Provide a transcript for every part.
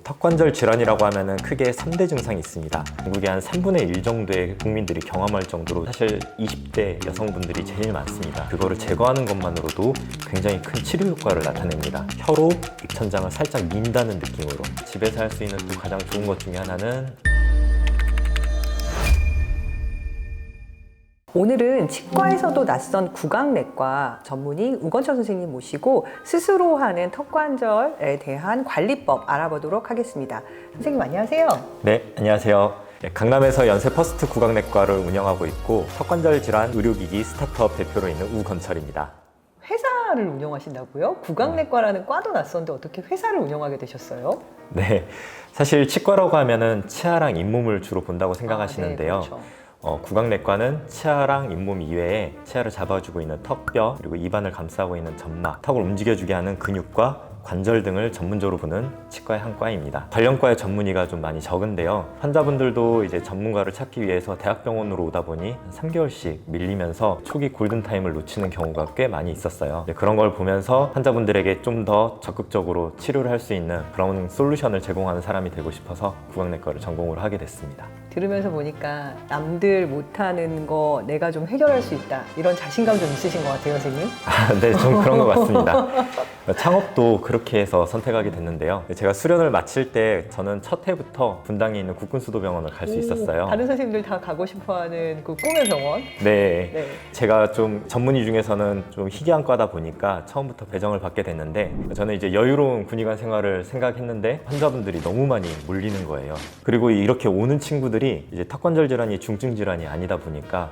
턱관절 질환이라고 하면은 크게 3대 증상이 있습니다. 전국의 한 3분의 1 정도의 국민들이 경험할 정도로 사실 20대 여성분들이 제일 많습니다. 그거를 제거하는 것만으로도 굉장히 큰 치료 효과를 나타냅니다. 혀로 입천장을 살짝 민다는 느낌으로. 집에서 할 수 있는 또 가장 좋은 것 중에 하나는 오늘은 치과에서도 낯선 구강내과 전문의 우건철 선생님 모시고 스스로 하는 턱관절에 대한 관리법 알아보도록 하겠습니다. 선생님 안녕하세요. 네, 안녕하세요. 강남에서 연세 퍼스트 구강내과를 운영하고 있고 턱관절 질환 의료기기 스타트업 대표로 있는 우건철입니다. 회사를 운영하신다고요? 구강내과라는 과도 낯선데 어떻게 회사를 운영하게 되셨어요? 네, 사실 치과라고 하면은 치아랑 잇몸을 주로 본다고 생각하시는데요. 네, 그렇죠. 구강내과는 치아랑 잇몸 이외에 치아를 잡아주고 있는 턱뼈, 그리고 입안을 감싸고 있는 점막, 턱을 움직여주게 하는 근육과 관절 등을 전문적으로 보는 치과의 한 과입니다. 관련과의 전문의가 좀 많이 적은데요. 환자분들도 이제 전문가를 찾기 위해서 대학병원으로 오다 보니 3개월씩 밀리면서 초기 골든타임을 놓치는 경우가 꽤 많이 있었어요. 그런 걸 보면서 환자분들에게 좀 더 적극적으로 치료를 할 수 있는 그런 솔루션을 제공하는 사람이 되고 싶어서 구강내과를 전공을 하게 됐습니다. 들으면서 보니까 남들 못하는 거 내가 좀 해결할 수 있다 이런 자신감 좀 있으신 것 같아요, 선생님. 네, 좀 그런 것 같습니다. 창업도 그렇게 해서 선택하게 됐는데요. 제가 수련을 마칠 때 저는 첫 해부터 분당에 있는 국군수도병원을 갈 수 있었어요. 다른 선생님들 다 가고 싶어하는 그 꿈의 병원. 네. 네. 제가 좀 전문의 중에서는 좀 희귀한 과다 보니까 처음부터 배정을 받게 됐는데 저는 이제 여유로운 군의관 생활을 생각했는데 환자분들이 너무 많이 몰리는 거예요. 그리고 이렇게 오는 친구들이 이제 턱관절 질환이 중증 질환이 아니다 보니까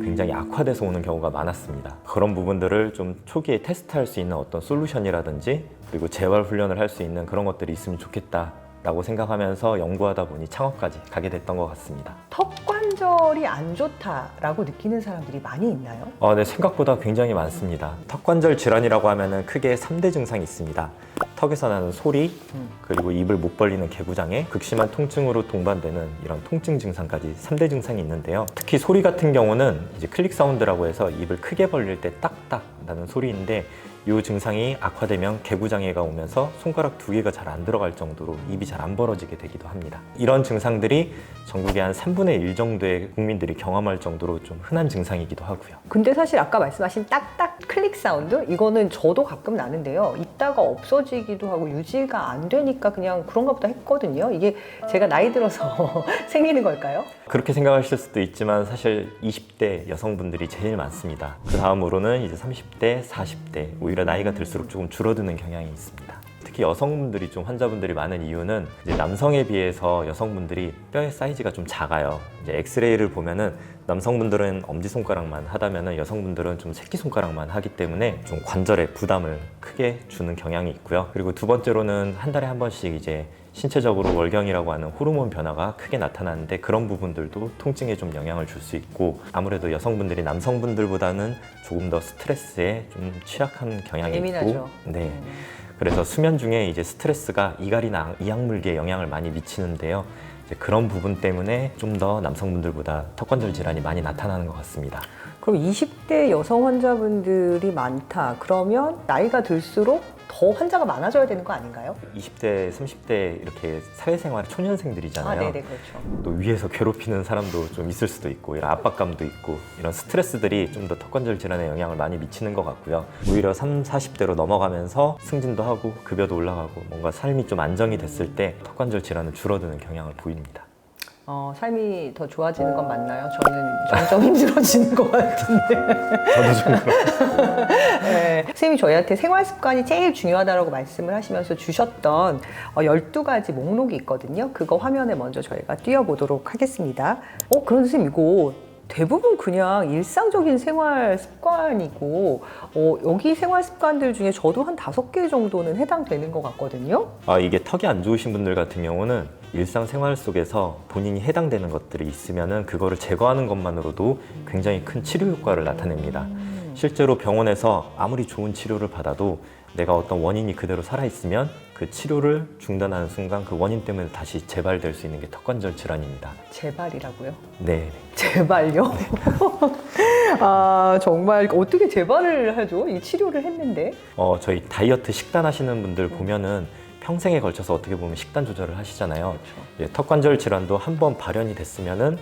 굉장히 악화돼서 오는 경우가 많았습니다. 그런 부분들을 좀 초기에 테스트할 수 있는 어떤 솔루션이라든지 그리고 재활 훈련을 할 수 있는 그런 것들이 있으면 좋겠다라고 생각하면서 연구하다 보니 창업까지 가게 됐던 것 같습니다. 턱관절이 안 좋다라고 느끼는 사람들이 많이 있나요? 네, 생각보다 굉장히 많습니다. 턱관절 질환이라고 하면은 크게 3대 증상이 있습니다. 턱에서 나는 소리, 그리고 입을 못 벌리는 개구장애, 극심한 통증으로 동반되는 이런 통증 증상까지 3대 증상이 있는데요. 특히 소리 같은 경우는 이제 클릭 사운드라고 해서 입을 크게 벌릴 때 딱딱 나는 소리인데 이 증상이 악화되면 개구장애가 오면서 손가락 2개가 잘 안 들어갈 정도로 입이 잘 안 벌어지게 되기도 합니다. 이런 증상들이 전국의 한 3분의 1 정도의 국민들이 경험할 정도로 좀 흔한 증상이기도 하고요. 근데 사실 아까 말씀하신 딱딱 클릭 사운드 이거는 저도 가끔 나는데요. 있다가 없어지기도 하고 유지가 안 되니까 그냥 그런가 보다 했거든요. 이게 제가 나이 들어서 생기는 걸까요? 그렇게 생각하실 수도 있지만 사실 20대 여성분들이 제일 많습니다. 그 다음으로는 이제 30대, 40대 오히려 나이가 들수록 조금 줄어드는 경향이 있습니다. 특히 여성분들이 좀 환자분들이 많은 이유는 이제 남성에 비해서 여성분들이 뼈의 사이즈가 좀 작아요. 이제 엑스레이를 보면은 남성분들은 엄지손가락만 하다면은 여성분들은 좀 새끼손가락만 하기 때문에 좀 관절에 부담을 크게 주는 경향이 있고요. 그리고 두 번째로는 한 달에 한 번씩 이제 신체적으로 월경이라고 하는 호르몬 변화가 크게 나타나는데 그런 부분들도 통증에 좀 영향을 줄 수 있고 아무래도 여성분들이 남성분들보다는 조금 더 스트레스에 좀 취약한 경향이 예민하죠. 있고 네. 그래서 수면 중에 이제 스트레스가 이갈이나 이악물기에 영향을 많이 미치는데요. 이제 그런 부분 때문에 좀 더 남성분들보다 턱관절 질환이 많이 나타나는 것 같습니다. 그럼 20대 여성 환자분들이 많다. 그러면 나이가 들수록 더 환자가 많아져야 되는 거 아닌가요? 20대, 30대 이렇게 사회생활 초년생들이잖아요. 네네, 그렇죠. 또 위에서 괴롭히는 사람도 좀 있을 수도 있고 이런 압박감도 있고 이런 스트레스들이 좀 더 턱관절 질환에 영향을 많이 미치는 것 같고요. 오히려 30, 40대로 넘어가면서 승진도 하고 급여도 올라가고 뭔가 삶이 좀 안정이 됐을 때 턱관절 질환은 줄어드는 경향을 보입니다. 삶이 더 좋아지는 건 맞나요? 저는 점점 힘들어지는 것 같은데. 저도 좀 그렇고. 네. 선생님이 저희한테 생활 습관이 제일 중요하다고 말씀을 하시면서 주셨던 12가지 목록이 있거든요. 그거 화면에 먼저 저희가 띄워보도록 하겠습니다. 그럼 선생님 이거 대부분 그냥 일상적인 생활 습관이고 여기 생활 습관들 중에 저도 한 5개 정도는 해당되는 것 같거든요. 이게 턱이 안 좋으신 분들 같은 경우는 일상생활 속에서 본인이 해당되는 것들이 있으면은 그거를 제거하는 것만으로도 굉장히 큰 치료 효과를 나타냅니다. 실제로 병원에서 아무리 좋은 치료를 받아도 내가 어떤 원인이 그대로 살아있으면 그 치료를 중단하는 순간 그 원인 때문에 다시 재발될 수 있는 게 턱관절 질환입니다. 재발이라고요? 네. 재발요? 정말 어떻게 재발을 하죠? 이 치료를 했는데? 저희 다이어트 식단 하시는 분들 보면은 평생에 걸쳐서 어떻게 보면 식단 조절을 하시잖아요. 예, 턱관절 질환도 한번 발현이 됐으면은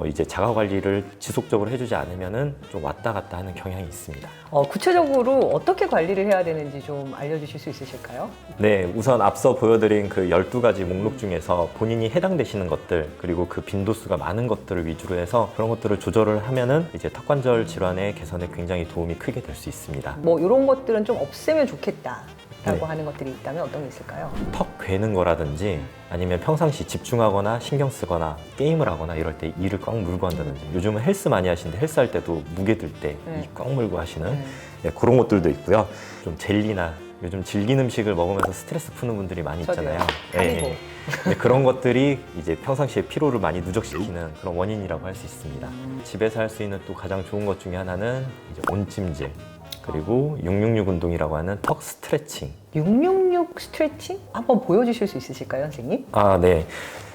이제 자가 관리를 지속적으로 해주지 않으면은 좀 왔다 갔다 하는 경향이 있습니다. 구체적으로 어떻게 관리를 해야 되는지 좀 알려주실 수 있으실까요? 네, 우선 앞서 보여드린 그 12가지 목록 중에서 본인이 해당되시는 것들, 그리고 그 빈도수가 많은 것들을 위주로 해서 그런 것들을 조절을 하면은 이제 턱관절 질환의 개선에 굉장히 도움이 크게 될 수 있습니다. 뭐 이런 것들은 좀 없애면 좋겠다라고 네. 하는 것들이 있다면 어떤 게 있을까요? 턱 괴는 거라든지 아니면 평상시 집중하거나 신경 쓰거나 게임을 하거나 이럴 때 이를 꽉 물고 한다든지, 요즘은 헬스 많이 하시는데 헬스 할 때도 무게 들 때 이 꽉 물고 하시는 예, 그런 것들도 있고요. 좀 젤리나 요즘 질긴 음식을 먹으면서 스트레스 푸는 분들이 많이 있잖아요. 카니보. 네, 그런 것들이 이제 평상시에 피로를 많이 누적시키는 그런 원인이라고 할 수 있습니다. 집에서 할 수 있는 또 가장 좋은 것 중에 하나는 이제 온찜질, 그리고 666 운동이라고 하는 턱 스트레칭. 666 스트레칭? 한번 보여주실 수 있으실까요, 선생님? 아, 네.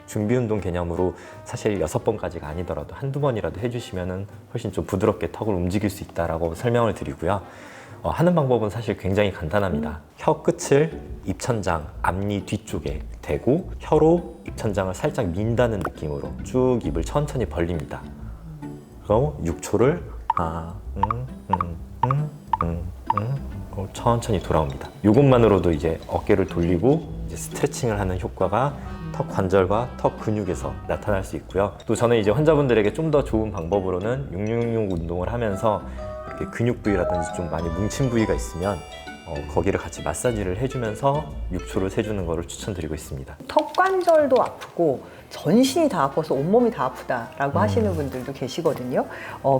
준비 운동 개념으로 사실 6번까지가 아니더라도 한두 번이라도 해주시면은 훨씬 좀 부드럽게 턱을 움직일 수 있다라고 설명을 드리고요. 하는 방법은 사실 굉장히 간단합니다. 혀 끝을 입천장, 앞니 뒤쪽에 대고 혀로 입천장을 살짝 민다는 느낌으로 쭉 입을 천천히 벌립니다. 그럼 6초를 천천히 돌아옵니다. 이것만으로도 이제 어깨를 돌리고 이제 스트레칭을 하는 효과가 턱 관절과 턱 근육에서 나타날 수 있고요. 또 저는 이제 환자분들에게 좀 더 좋은 방법으로는 666 운동을 하면서 이렇게 근육 부위라든지 좀 많이 뭉친 부위가 있으면 거기를 같이 마사지를 해주면서 6초를 세주는 것을 추천드리고 있습니다. 턱 관절도 아프고 전신이 다 아파서 온몸이 다 아프다라고 하시는 분들도 계시거든요.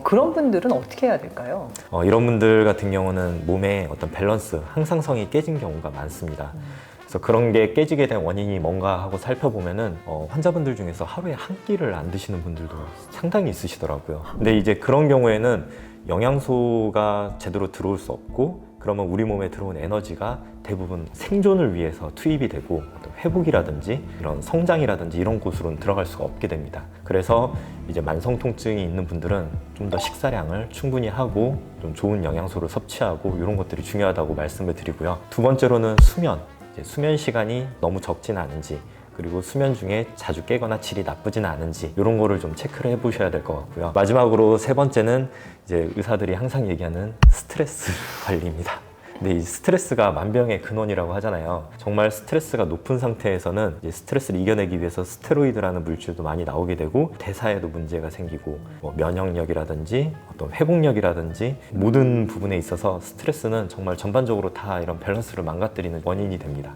그런 분들은 어떻게 해야 될까요? 이런 분들 같은 경우는 몸의 어떤 밸런스, 항상성이 깨진 경우가 많습니다. 그래서 그런 게 깨지게 된 원인이 뭔가 하고 살펴보면은 환자분들 중에서 하루에 한 끼를 안 드시는 분들도 상당히 있으시더라고요. 근데 이제 그런 경우에는 영양소가 제대로 들어올 수 없고, 그러면 우리 몸에 들어온 에너지가 대부분 생존을 위해서 투입이 되고 어떤 회복이라든지 이런 성장이라든지 이런 곳으로는 들어갈 수가 없게 됩니다. 그래서 이제 만성 통증이 있는 분들은 좀 더 식사량을 충분히 하고 좀 좋은 영양소를 섭취하고 이런 것들이 중요하다고 말씀을 드리고요. 두 번째로는 수면. 이제 수면 시간이 너무 적지는 않은지, 그리고 수면 중에 자주 깨거나 질이 나쁘지는 않은지 이런 거를 좀 체크를 해보셔야 될 것 같고요. 마지막으로 세 번째는 이제 의사들이 항상 얘기하는 스트레스 관리입니다. 근데 이 스트레스가 만병의 근원이라고 하잖아요. 정말 스트레스가 높은 상태에서는 이제 스트레스를 이겨내기 위해서 스테로이드라는 물질도 많이 나오게 되고, 대사에도 문제가 생기고, 뭐 면역력이라든지 어떤 회복력이라든지 모든 부분에 있어서 스트레스는 정말 전반적으로 다 이런 밸런스를 망가뜨리는 원인이 됩니다.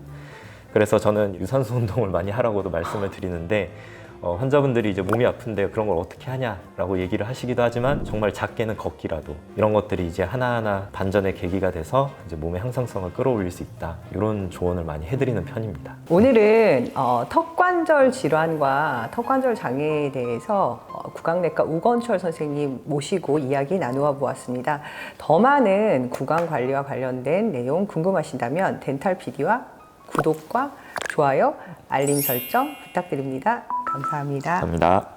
그래서 저는 유산소 운동을 많이 하라고도 말씀을 드리는데, 환자분들이 이제 몸이 아픈데 그런 걸 어떻게 하냐라고 얘기를 하시기도 하지만, 정말 작게는 걷기라도 이런 것들이 이제 하나하나 반전의 계기가 돼서 이제 몸의 항상성을 끌어올릴 수 있다, 이런 조언을 많이 해드리는 편입니다. 오늘은 턱관절 질환과 턱관절 장애에 대해서 구강내과 우건철 선생님 모시고 이야기 나누어 보았습니다. 더 많은 구강 관리와 관련된 내용 궁금하신다면 덴탈PD와 구독과 좋아요, 알림 설정 부탁드립니다. 감사합니다. 감사합니다.